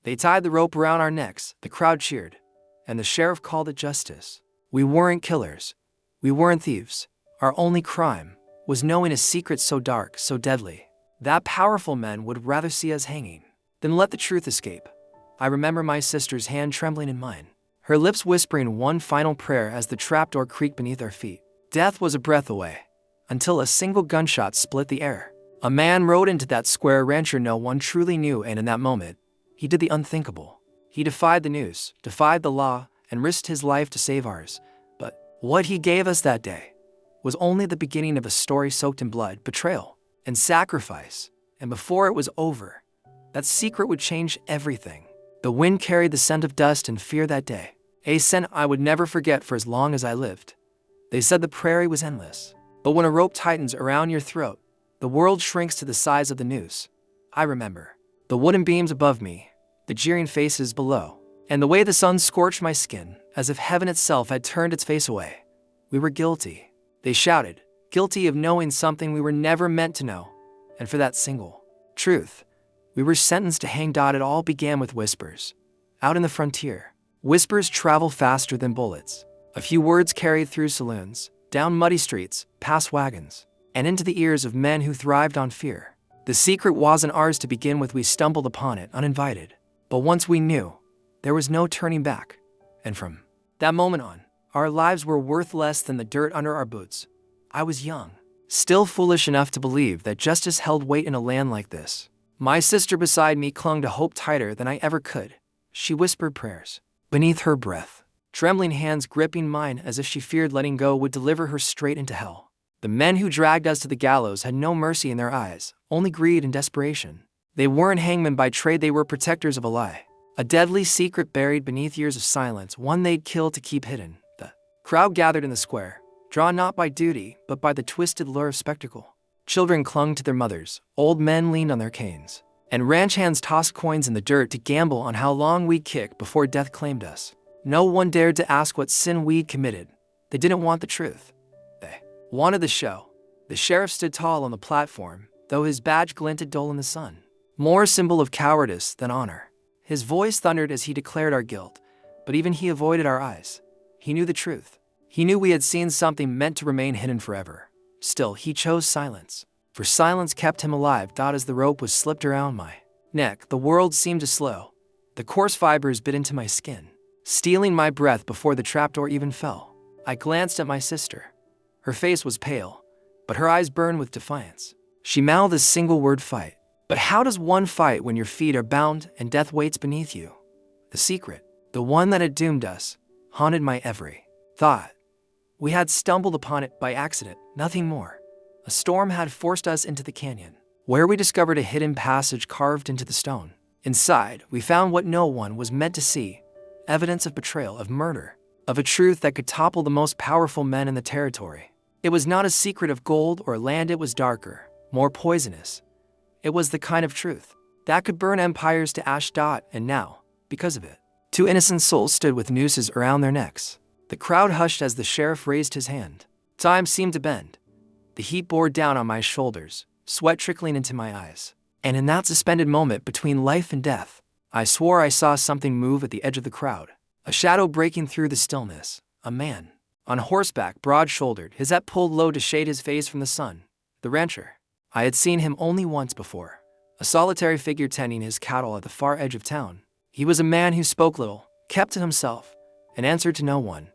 They tied the rope around our necks, the crowd cheered, and the sheriff called it justice. We weren't killers. We weren't thieves. Our only crime was knowing a secret so dark, so deadly, that powerful men would rather see us hanging than let the truth escape. I remember my sister's hand trembling in mine, her lips whispering one final prayer as the trapdoor creaked beneath our feet. Death was a breath away, until a single gunshot split the air. A man rode into that square rancher no one truly knew, and in that moment, he did the unthinkable. He defied the noose, defied the law, and risked his life to save ours. But what he gave us that day was only the beginning of a story soaked in blood, betrayal, and sacrifice. And before it was over, that secret would change everything. The wind carried the scent of dust and fear that day, a scent I would never forget for as long as I lived. They said the prairie was endless, but when a rope tightens around your throat, the world shrinks to the size of the noose. I remember the wooden beams above me, the jeering faces below, and the way the sun scorched my skin, as if heaven itself had turned its face away. We were guilty, they shouted, guilty of knowing something we were never meant to know. And for that single truth, we were sentenced to hang. It all began with whispers. Out in the frontier, whispers travel faster than bullets. A few words carried through saloons, down muddy streets, past wagons, and into the ears of men who thrived on fear. The secret wasn't ours to begin with. We stumbled upon it uninvited. But once we knew, there was no turning back. And from that moment on, our lives were worth less than the dirt under our boots. I was young, still foolish enough to believe that justice held weight in a land like this. My sister beside me clung to hope tighter than I ever could. She whispered prayers beneath her breath, trembling hands gripping mine as if she feared letting go would deliver her straight into hell. The men who dragged us to the gallows had no mercy in their eyes, only greed and desperation. They weren't hangmen by trade, they were protectors of a lie. A deadly secret buried beneath years of silence, one they'd kill to keep hidden. The crowd gathered in the square, drawn not by duty, but by the twisted lure of spectacle. Children clung to their mothers, old men leaned on their canes, and ranch hands tossed coins in the dirt to gamble on how long we'd kick before death claimed us. No one dared to ask what sin we'd committed. They didn't want the truth. They wanted the show. The sheriff stood tall on the platform, though his badge glinted dull in the sun, more a symbol of cowardice than honor. His voice thundered as he declared our guilt, but even he avoided our eyes. He knew the truth. He knew we had seen something meant to remain hidden forever. Still, he chose silence, for silence kept him alive. As the rope was slipped around my neck, the world seemed to slow. The coarse fibers bit into my skin, stealing my breath before the trapdoor even fell. I glanced at my sister. Her face was pale, but her eyes burned with defiance. She mouthed a single word: fight. But how does one fight when your feet are bound and death waits beneath you? The secret, the one that had doomed us, haunted my every thought. We had stumbled upon it by accident, nothing more. A storm had forced us into the canyon, where we discovered a hidden passage carved into the stone. Inside, we found what no one was meant to see: evidence of betrayal, of murder, of a truth that could topple the most powerful men in the territory. It was not a secret of gold or land, it was darker, more poisonous. It was the kind of truth that could burn empires to ash. And now, because of it, 2 innocent souls stood with nooses around their necks. The crowd hushed as the sheriff raised his hand. Time seemed to bend. The heat bore down on my shoulders, sweat trickling into my eyes. And in that suspended moment between life and death, I swore I saw something move at the edge of the crowd. A shadow breaking through the stillness. A man, on horseback, broad-shouldered, his hat pulled low to shade his face from the sun. The rancher. I had seen him only once before, a solitary figure tending his cattle at the far edge of town. He was a man who spoke little, kept to himself, and answered to no one.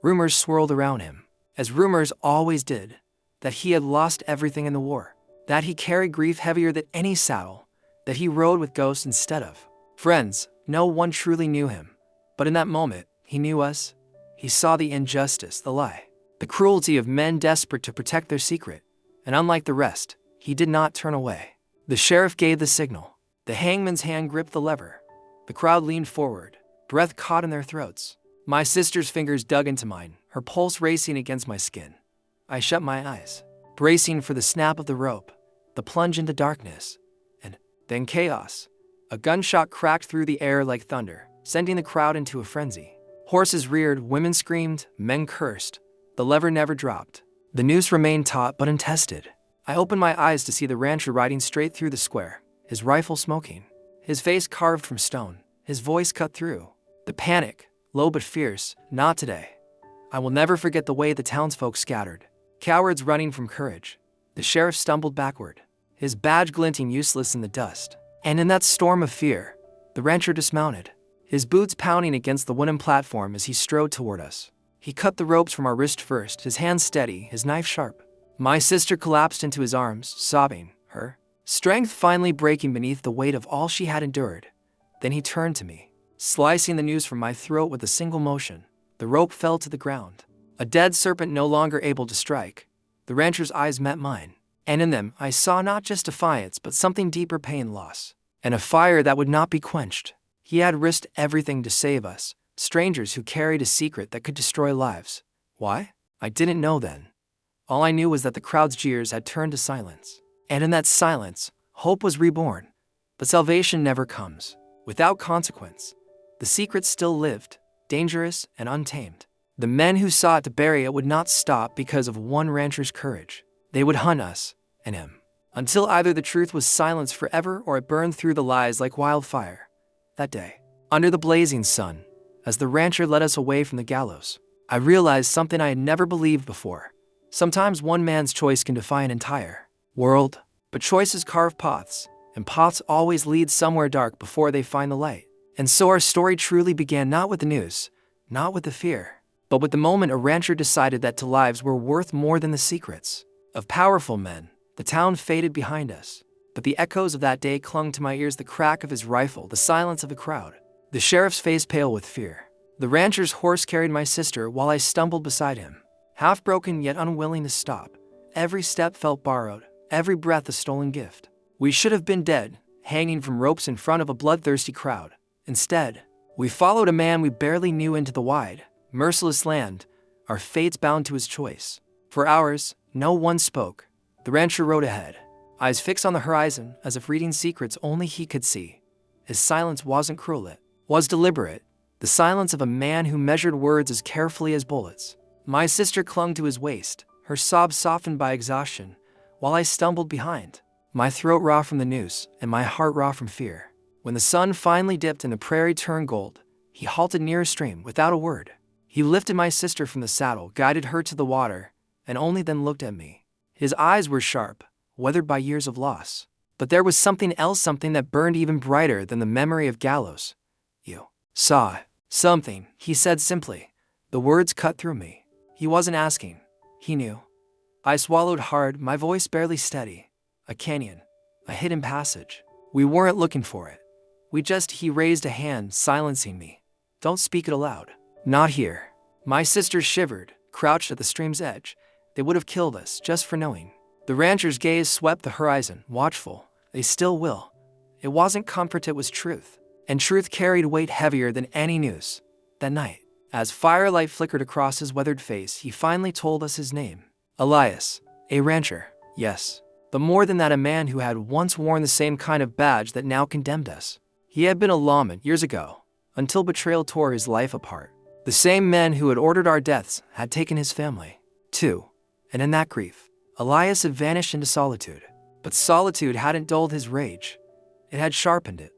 Rumors swirled around him, as rumors always did, that he had lost everything in the war, that he carried grief heavier than any saddle, that he rode with ghosts instead of friends. No one truly knew him, but in that moment, he knew us. He saw the injustice, the lie, the cruelty of men desperate to protect their secret, and unlike the rest, he did not turn away. The sheriff gave the signal. The hangman's hand gripped the lever. The crowd leaned forward, breath caught in their throats. My sister's fingers dug into mine, her pulse racing against my skin. I shut my eyes, bracing for the snap of the rope, the plunge into darkness, and then chaos. A gunshot cracked through the air like thunder, sending the crowd into a frenzy. Horses reared, women screamed, men cursed. The lever never dropped. The noose remained taut but untested. I opened my eyes to see the rancher riding straight through the square, his rifle smoking, his face carved from stone, His voice cut through the panic, low but fierce. Not today. I will never forget the way the townsfolk scattered, cowards running from courage. The sheriff stumbled backward, his badge glinting useless in the dust. And in that storm of fear, the rancher dismounted, his boots pounding against the wooden platform as he strode toward us. He cut the ropes from our wrist first, his hands steady, his knife sharp. My sister collapsed into his arms, sobbing, her strength finally breaking beneath the weight of all she had endured. Then he turned to me, slicing the noose from my throat with a single motion. The rope fell to the ground, a dead serpent no longer able to strike. The rancher's eyes met mine, and in them I saw not just defiance but something deeper, pain, loss, and a fire that would not be quenched. He had risked everything to save us, strangers who carried a secret that could destroy lives. Why? I didn't know then. All I knew was that the crowd's jeers had turned to silence, and in that silence, hope was reborn. But salvation never comes without consequence. The secret still lived, dangerous and untamed. The men who sought to bury it would not stop because of one rancher's courage. They would hunt us and him until either the truth was silenced forever or it burned through the lies like wildfire. That day, under the blazing sun, as the rancher led us away from the gallows, I realized something I had never believed before. Sometimes one man's choice can defy an entire world, but choices carve paths, and paths always lead somewhere dark before they find the light. And so our story truly began not with the news, not with the fear, but with the moment a rancher decided that lives were worth more than the secrets of powerful men. The town faded behind us, but the echoes of that day clung to my ears, the crack of his rifle, the silence of the crowd, the sheriff's face pale with fear. The rancher's horse carried my sister while I stumbled beside him, half broken yet unwilling to stop. Every step felt borrowed, every breath a stolen gift. We should have been dead, hanging from ropes in front of a bloodthirsty crowd. Instead, we followed a man we barely knew into the wide, merciless land, our fates bound to his choice. For hours, no one spoke. The rancher rode ahead, eyes fixed on the horizon as if reading secrets only he could see. His silence wasn't cruel, it was deliberate, the silence of a man who measured words as carefully as bullets. My sister clung to his waist, her sobs softened by exhaustion, while I stumbled behind, my throat raw from the noose and my heart raw from fear. When the sun finally dipped and the prairie turned gold, he halted near a stream without a word. He lifted my sister from the saddle, guided her to the water, and only then looked at me. His eyes were sharp, weathered by years of loss. But there was something else, something that burned even brighter than the memory of gallows. You saw something, he said simply. The words cut through me. He wasn't asking. He knew. I swallowed hard, my voice barely steady. A canyon, a hidden passage. We weren't looking for it. He raised a hand, silencing me. Don't speak it aloud. Not here. My sister shivered, crouched at the stream's edge. They would have killed us just for knowing. The rancher's gaze swept the horizon, watchful. They still will. It wasn't comfort, it was truth. And truth carried weight heavier than any news. That night, as firelight flickered across his weathered face, he finally told us his name. Elias, a rancher, yes. But more than that, a man who had once worn the same kind of badge that now condemned us. He had been a lawman years ago, until betrayal tore his life apart. The same men who had ordered our deaths had taken his family, too. And in that grief, Elias had vanished into solitude. But solitude hadn't dulled his rage. It had sharpened it.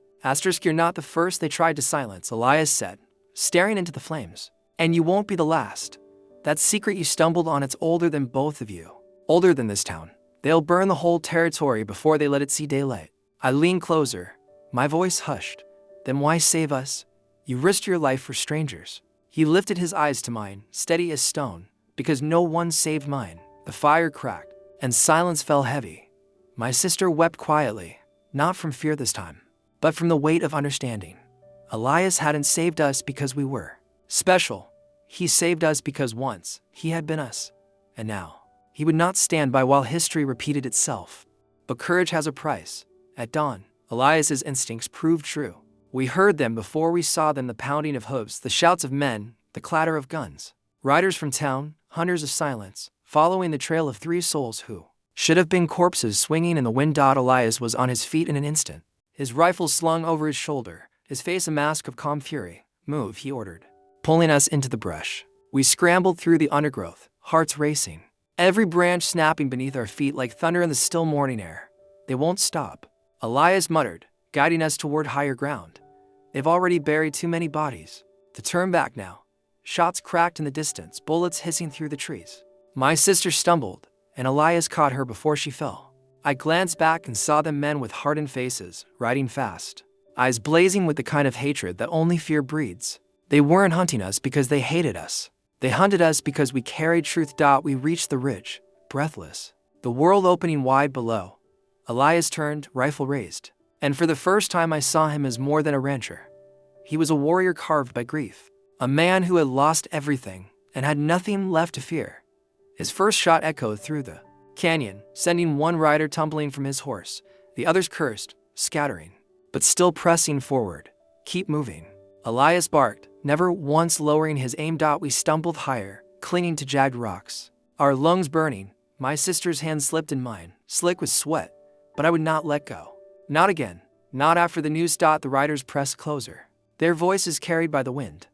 You're not the first they tried to silence, Elias said, staring into the flames. And you won't be the last. That secret you stumbled on, it's older than both of you. Older than this town. They'll burn the whole territory before they let it see daylight. I leaned closer, my voice hushed. Then why save us? You risked your life for strangers. He lifted his eyes to mine, steady as stone. Because no one saved mine. The fire cracked, and silence fell heavy. My sister wept quietly, not from fear this time, but from the weight of understanding. Elias hadn't saved us because we were special. He saved us because once he had been us. And now, he would not stand by while history repeated itself. But courage has a price. At dawn, Elias's instincts proved true. We heard them before we saw them, the pounding of hooves, the shouts of men, the clatter of guns. Riders from town, hunters of silence, following the trail of 3 souls who should have been corpses swinging in the wind. Elias was on his feet in an instant, his rifle slung over his shoulder, his face a mask of calm fury. Move, he ordered, pulling us into the brush. We scrambled through the undergrowth, hearts racing, every branch snapping beneath our feet like thunder in the still morning air. They won't stop, Elias muttered, guiding us toward higher ground. They've already buried too many bodies to turn back now. Shots cracked in the distance, bullets hissing through the trees. My sister stumbled, and Elias caught her before she fell. I glanced back and saw them, men with hardened faces, riding fast, eyes blazing with the kind of hatred that only fear breeds. They weren't hunting us because they hated us. They hunted us because we carried truth. We reached the ridge, breathless, the world opening wide below. Elias turned, rifle raised, and for the first time I saw him as more than a rancher. He was a warrior carved by grief, a man who had lost everything and had nothing left to fear. His first shot echoed through the canyon, sending one rider tumbling from his horse. The others cursed, scattering, but still pressing forward. Keep moving. Elias barked, never once lowering his aim. We stumbled higher, clinging to jagged rocks, our lungs burning. My sister's hand slipped in mine, slick with sweat, but I would not let go. Not again. Not after the noose. The riders pressed closer, their voices carried by the wind.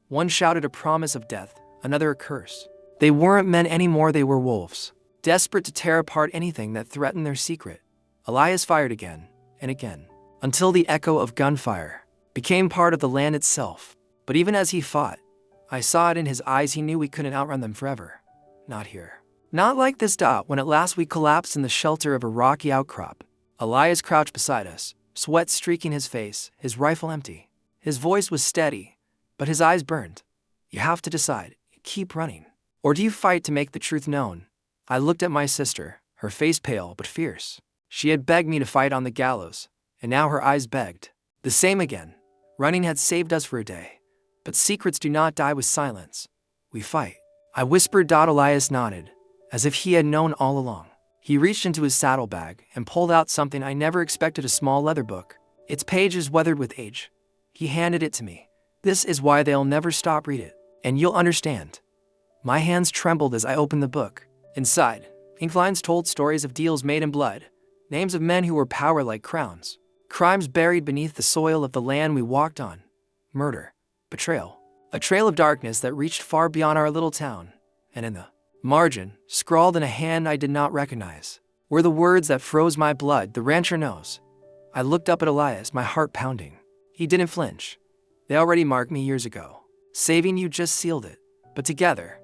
One shouted a promise of death, another a curse. They weren't men anymore, they were wolves, desperate to tear apart anything that threatened their secret. Elias fired again and again, until the echo of gunfire became part of the land itself. But even as he fought, I saw it in his eyes. He knew we couldn't outrun them forever. Not here. Not like this. When at last we collapsed in the shelter of a rocky outcrop, Elias crouched beside us, sweat streaking his face, his rifle empty. His voice was steady, but his eyes burned. You have to decide. Keep running, or do you fight to make the truth known? I looked at my sister, her face pale but fierce. She had begged me to fight on the gallows, and now her eyes begged the same again. Running had saved us for a day, but secrets do not die with silence. We fight. I whispered. Elias nodded, as if he had known all along. He reached into his saddlebag and pulled out something I never expected, a small leather book, its pages weathered with age. He handed it to me. This is why they'll never stop. Read it, and you'll understand. My hands trembled as I opened the book. Inside, ink lines told stories of deals made in blood, names of men who wore power like crowns, crimes buried beneath the soil of the land we walked on, murder, betrayal, a trail of darkness that reached far beyond our little town. And in the margin, scrawled in a hand I did not recognize, were the words that froze my blood. The rancher knows. I looked up at Elias, my heart pounding. He didn't flinch. They already marked me years ago. Saving you just sealed it. But together,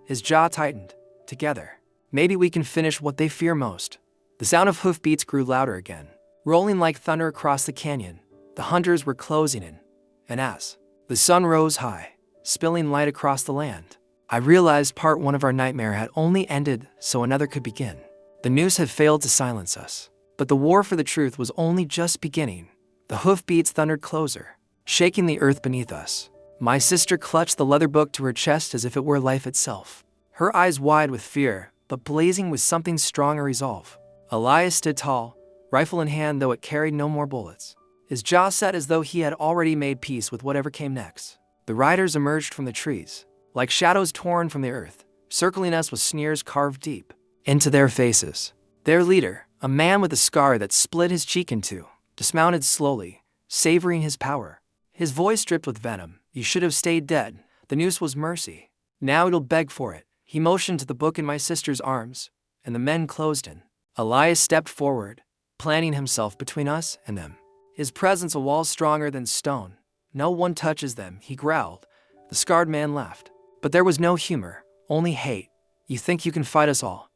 his jaw tightened. Together, maybe we can finish what they fear most. The sound of hoofbeats grew louder again, rolling like thunder across the canyon. The hunters were closing in, and as the sun rose high, spilling light across the land, I realized part one of our nightmare had only ended so another could begin. The noose had failed to silence us, but the war for the truth was only just beginning. The hoofbeats thundered closer, shaking the earth beneath us. My sister clutched the leather book to her chest as if it were life itself, her eyes wide with fear, but blazing with something strong, a resolve. Elias stood tall, rifle in hand, though it carried no more bullets, his jaw set as though he had already made peace with whatever came next. The riders emerged from the trees, like shadows torn from the earth, circling us with sneers carved deep into their faces. Their leader, a man with a scar that split his cheek in two, dismounted slowly, savoring his power. His voice dripped with venom. You should have stayed dead. The noose was mercy. Now it'll beg for it. He motioned to the book in my sister's arms, and the men closed in. Elias stepped forward, planting himself between us and them, his presence a wall stronger than stone. No one touches them, he growled. The scarred man laughed. But there was no humor, only hate. You think you can fight us all?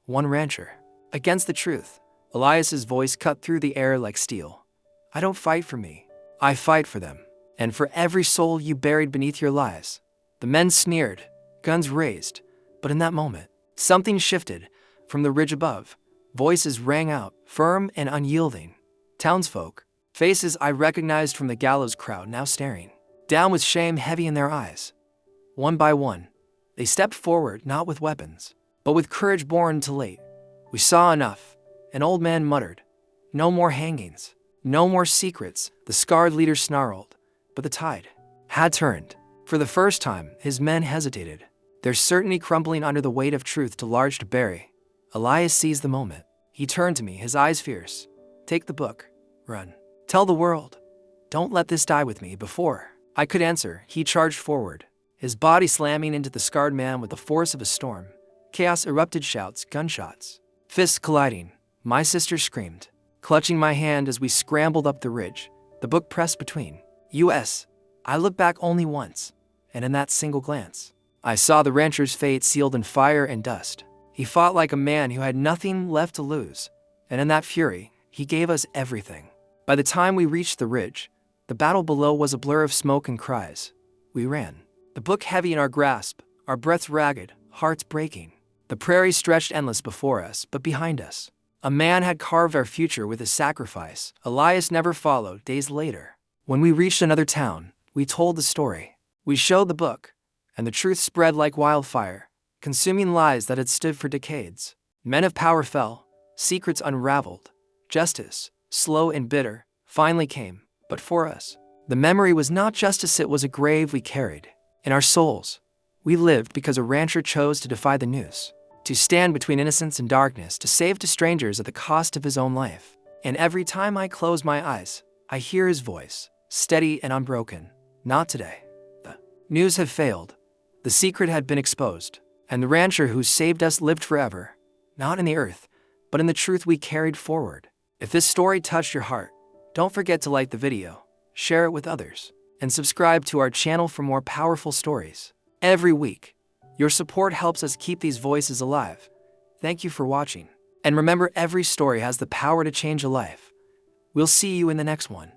One rancher against the truth. Elias's voice cut through the air like steel. I don't fight for me. I fight for them, and for every soul you buried beneath your lies. The men sneered, guns raised, but in that moment, something shifted. From the ridge above, voices rang out, firm and unyielding. Townsfolk, faces I recognized from the gallows crowd, now staring down with shame heavy in their eyes. One by one, they stepped forward, not with weapons, but with courage born too late. We saw enough. An old man muttered, "No more hangings. No more secrets." The scarred leader snarled, but the tide had turned. For the first time, his men hesitated, their certainty crumbling under the weight of truth too large to bury. Elias seized the moment. He turned to me, his eyes fierce. Take the book. Run. Tell the world. Don't let this die with me. Before I could answer, he charged forward, his body slamming into the scarred man with the force of a storm. Chaos erupted, shouts, gunshots, fists colliding. My sister screamed, clutching my hand as we scrambled up the ridge, the book pressed between. U.S. I looked back only once, and in that single glance, I saw the rancher's fate sealed in fire and dust. He fought like a man who had nothing left to lose, and in that fury, he gave us everything. By the time we reached the ridge, the battle below was a blur of smoke and cries. We ran, the book heavy in our grasp, our breaths ragged, hearts breaking. The prairie stretched endless before us, but behind us, a man had carved our future with his sacrifice. Elias never followed. Days later, when we reached another town, we told the story. We showed the book, and the truth spread like wildfire, consuming lies that had stood for decades. Men of power fell, secrets unraveled. Justice, slow and bitter, finally came. But for us, the memory was not justice, it was a grave we carried. In our souls, we lived because a rancher chose to defy the noose, to stand between innocence and darkness, to save to strangers at the cost of his own life. And every time I close my eyes, I hear his voice, steady and unbroken. Not today. The news had failed. The secret had been exposed. And the rancher who saved us lived forever, not in the earth, but in the truth we carried forward. If this story touched your heart, don't forget to like the video, share it with others, and subscribe to our channel for more powerful stories. Every week, your support helps us keep these voices alive. Thank you for watching. And remember, every story has the power to change a life. We'll see you in the next one.